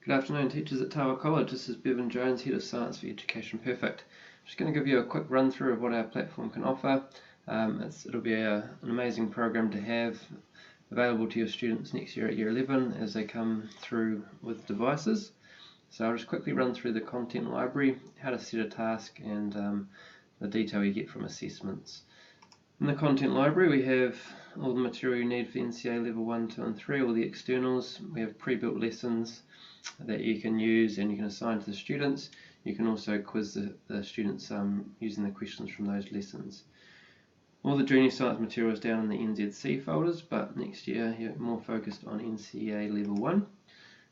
Good afternoon, teachers at Tawa College. This is Bevan Jones, Head of Science for Education Perfect. I'm just going to give you a quick run through of what our platform can offer. It'll be an amazing program to have available to your students next year at Year 11 as they come through with devices. So I'll just quickly run through the content library, how to set a task, and the detail you get from assessments. In the content library we have all the material you need for NCEA Level 1, 2 and 3, all the externals. We have pre-built lessons that you can use and you can assign to the students. You can also quiz the students using the questions from those lessons. All the junior science material is down in the NZC folders, but next year you're more focused on NCEA Level 1.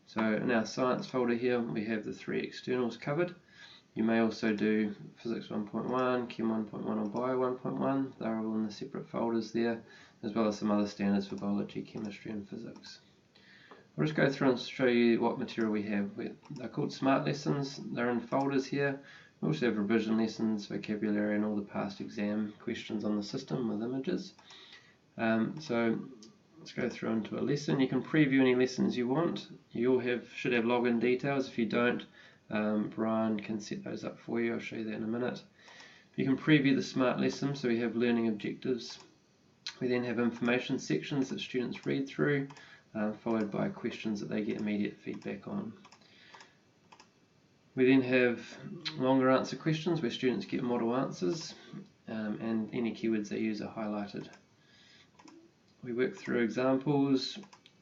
So in our science folder here we have the 3 externals covered. You may also do Physics 1.1, Chem 1.1 or Bio 1.1. They're all in the separate folders there, as well as some other standards for biology, chemistry and physics. I'll just go through and show you what material we have. They're called Smart Lessons. They're in folders here. We also have revision lessons, vocabulary and all the past exam questions on the system with images. So let's go through into a lesson. You can preview any lessons you want. You all should have login details. If you don't, Brian can set those up for you. I'll show you that in a minute. You can preview the Smart Lesson, so we have learning objectives. We then have information sections that students read through, followed by questions that they get immediate feedback on. We then have longer answer questions where students get model answers, and any keywords they use are highlighted. We work through examples.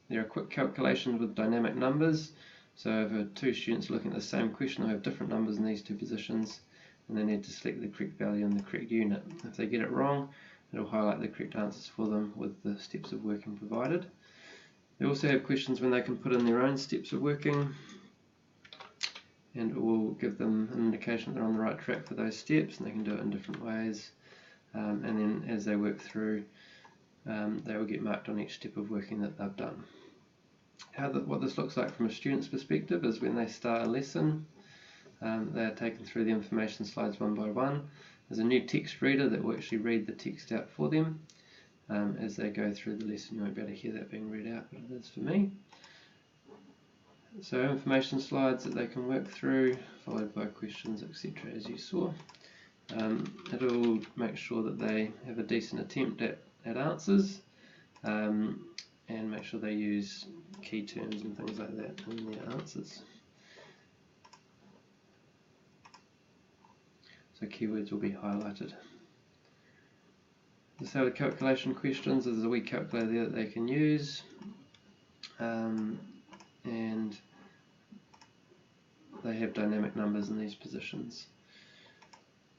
There are quick calculations with dynamic numbers. So if 2 students are looking at the same question, they'll have different numbers in these 2 positions, and they need to select the correct value in the correct unit. If they get it wrong, it'll highlight the correct answers for them with the steps of working provided. They also have questions when they can put in their own steps of working, and it will give them an indication that they're on the right track for those steps, and they can do it in different ways. And then as they work through, they will get marked on each step of working that they've done. What this looks like from a student's perspective is when they start a lesson, they are taken through the information slides one by one. There's a new text reader that will actually read the text out for them. As they go through the lesson, you won't be able to hear that being read out, but it is for me. So information slides that they can work through, followed by questions, etc. as you saw. It'll make sure that they have a decent attempt at answers, and make sure they use key terms and things like that in their answers. So keywords will be highlighted. So the calculation questions, there's a wee calculator there that they can use, and they have dynamic numbers in these positions.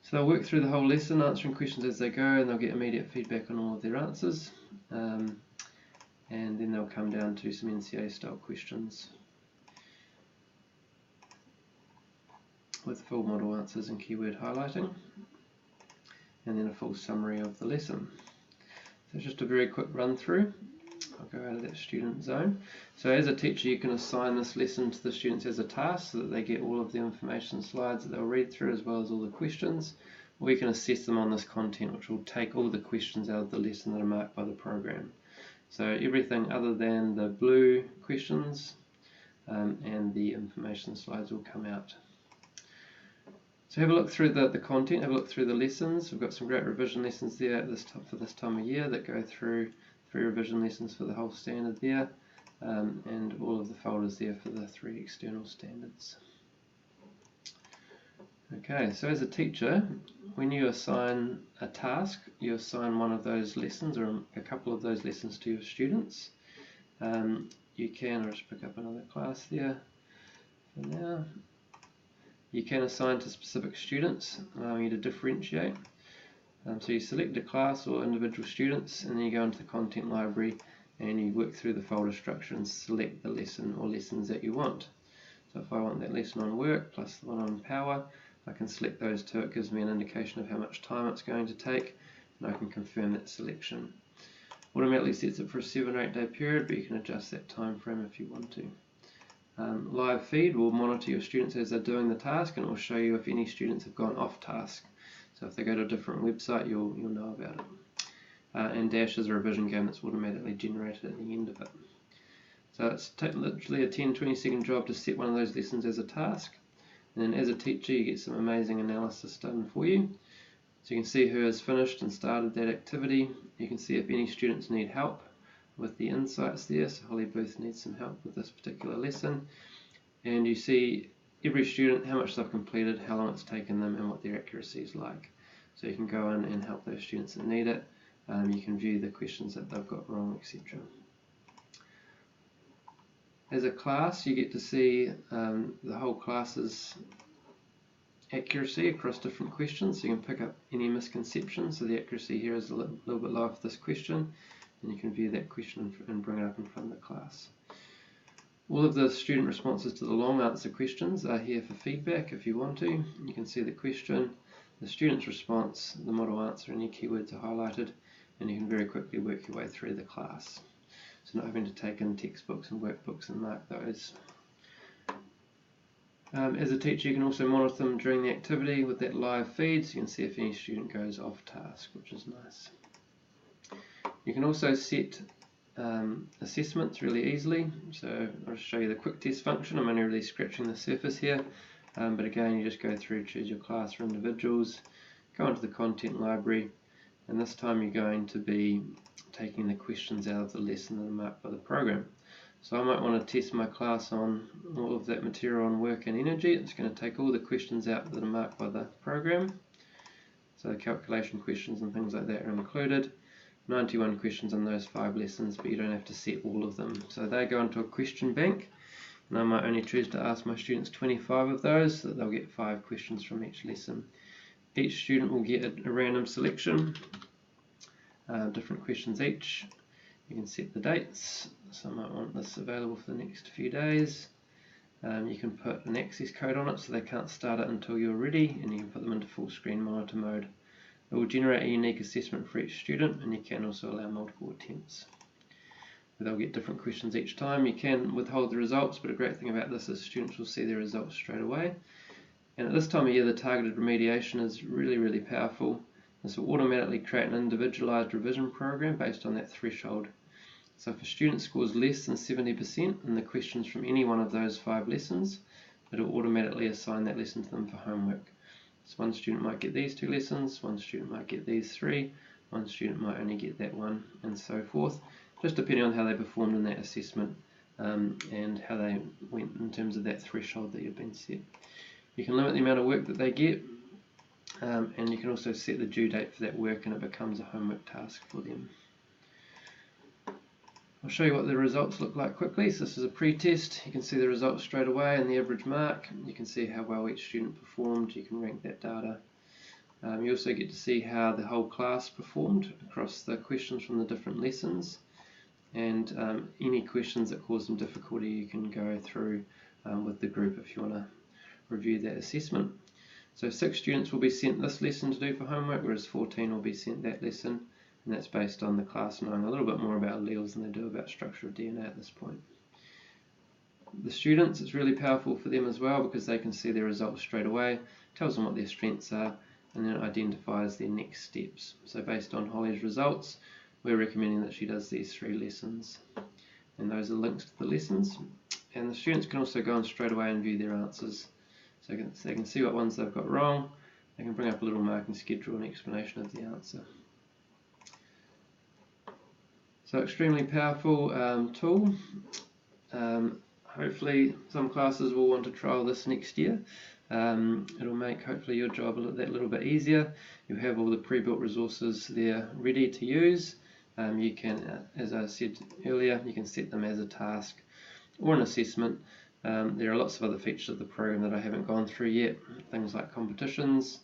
So they'll work through the whole lesson answering questions as they go, and they'll get immediate feedback on all of their answers. And then they'll come down to some NCEA style questions with full model answers and keyword highlighting, and then a full summary of the lesson. So just a very quick run through. I'll go out of that student zone. So as a teacher you can assign this lesson to the students as a task so that they get all of the information slides that they'll read through as well as all the questions. Or you can assess them on this content, which will take all the questions out of the lesson that are marked by the program. So everything other than the blue questions and the information slides will come out. So have a look through the content, have a look through the lessons. We've got some great revision lessons there at for this time of year that go through 3 revision lessons for the whole standard there, and all of the folders there for the 3 external standards. Okay, so as a teacher, when you assign a task, you assign one of those lessons or a couple of those lessons to your students. You can, I'll just pick up another class there for now. You can assign to specific students, allowing you to differentiate. So you select a class or individual students, and then you go into the content library and you work through the folder structure and select the lesson or lessons that you want. So if I want that lesson on work plus the one on power, I can select those 2. It gives me an indication of how much time it's going to take, and I can confirm that selection. Automatically sets it for a 7 or 8 day period, but you can adjust that time frame if you want to. Live feed will monitor your students as they're doing the task, and it will show you if any students have gone off task. So if they go to a different website, you'll know about it. And Dash is a revision game that's automatically generated at the end of it. So it's literally a 10-20 second job to set one of those lessons as a task, and then as a teacher you get some amazing analysis done for you. So you can see who has finished and started that activity. You can see if any students need help with the insights there. So Holly Booth needs some help with this particular lesson, and you see every student, how much they've completed, how long it's taken them, and what their accuracy is like. So you can go in and help those students that need it. You can view the questions that they've got wrong, etc. As a class, you get to see the whole class's accuracy across different questions, so you can pick up any misconceptions. So the accuracy here is a little bit lower for this question, and you can view that question and bring it up in front of the class. All of the student responses to the long answer questions are here for feedback if you want to. You can see the question, the student's response, the model answer, and any keywords are highlighted, and you can very quickly work your way through the class. So not having to take in textbooks and workbooks and mark those. As a teacher, you can also monitor them during the activity with that live feed, so you can see if any student goes off task, which is nice. You can also set assessments really easily. So I'll show you the quick test function. I'm only really scratching the surface here, but again, you just go through, choose your class for individuals, go into the content library, and this time you're going to be taking the questions out of the lesson that are marked by the program. So I might want to test my class on all of that material on work and energy. It's going to take all the questions out that are marked by the program. So the calculation questions and things like that are included. 91 questions on those 5 lessons, but you don't have to set all of them. So they go into a question bank, and I might only choose to ask my students 25 of those, so that they'll get 5 questions from each lesson. Each student will get a random selection, different questions each. You can set the dates, so I might want this available for the next few days. You can put an access code on it so they can't start it until you're ready, and you can put them into full screen monitor mode. It will generate a unique assessment for each student, and you can also allow multiple attempts. They'll get different questions each time. You can withhold the results, but a great thing about this is students will see their results straight away. And at this time of year, the targeted remediation is really powerful. This will automatically create an individualized revision program based on that threshold. So if a student scores less than 70% in the questions from any one of those 5 lessons, it will automatically assign that lesson to them for homework. So one student might get these 2 lessons, one student might get these 3, one student might only get that one, and so forth, just depending on how they performed in that assessment and how they went in terms of that threshold that you've been set. You can limit the amount of work that they get, and you can also set the due date for that work, and it becomes a homework task for them. I'll show you what the results look like quickly. So this is a pre-test. You can see the results straight away and the average mark. You can see how well each student performed. You can rank that data. You also get to see how the whole class performed across the questions from the different lessons, and any questions that cause them difficulty you can go through with the group if you want to review that assessment. So 6 students will be sent this lesson to do for homework, whereas 14 will be sent that lesson, and that's based on the class knowing a little bit more about alleles than they do about structure of DNA at this point. The students, it's really powerful for them as well because they can see their results straight away, tells them what their strengths are, and then it identifies their next steps. So based on Holly's results, we're recommending that she does these 3 lessons, and those are links to the lessons. And the students can also go on straight away and view their answers. So they can see what ones they've got wrong. They can bring up a little marking schedule and explanation of the answer. So extremely powerful tool. Hopefully some classes will want to trial this next year. It'll make hopefully your job that little bit easier. You have all the pre-built resources there ready to use. You can, as I said earlier, you can set them as a task or an assessment. There are lots of other features of the program that I haven't gone through yet, things like competitions.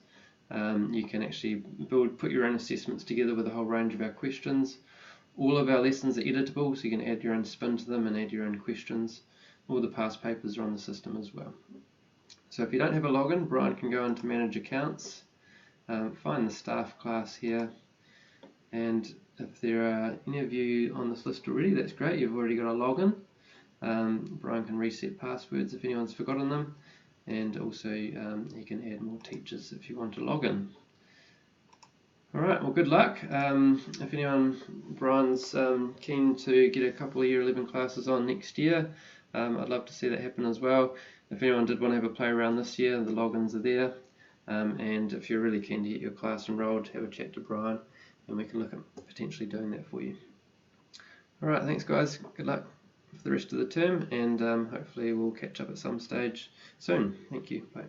You can actually put your own assessments together with a whole range of our questions. All of our lessons are editable, so you can add your own spin to them and add your own questions. All the past papers are on the system as well. So if you don't have a login, Brian can go into Manage Accounts, find the staff class here, and if there are any of you on this list already, that's great, you've already got a login. Brian can reset passwords if anyone's forgotten them, and also he can add more teachers if you want to log in. Alright, well good luck. If anyone, Brian's keen to get a couple of Year 11 classes on next year, I'd love to see that happen as well. If anyone did want to have a play around this year, the logins are there. And if you're really keen to get your class enrolled, have a chat to Brian and we can look at potentially doing that for you. Alright, thanks guys, good luck for the rest of the term, and hopefully we'll catch up at some stage soon. Thank you, bye.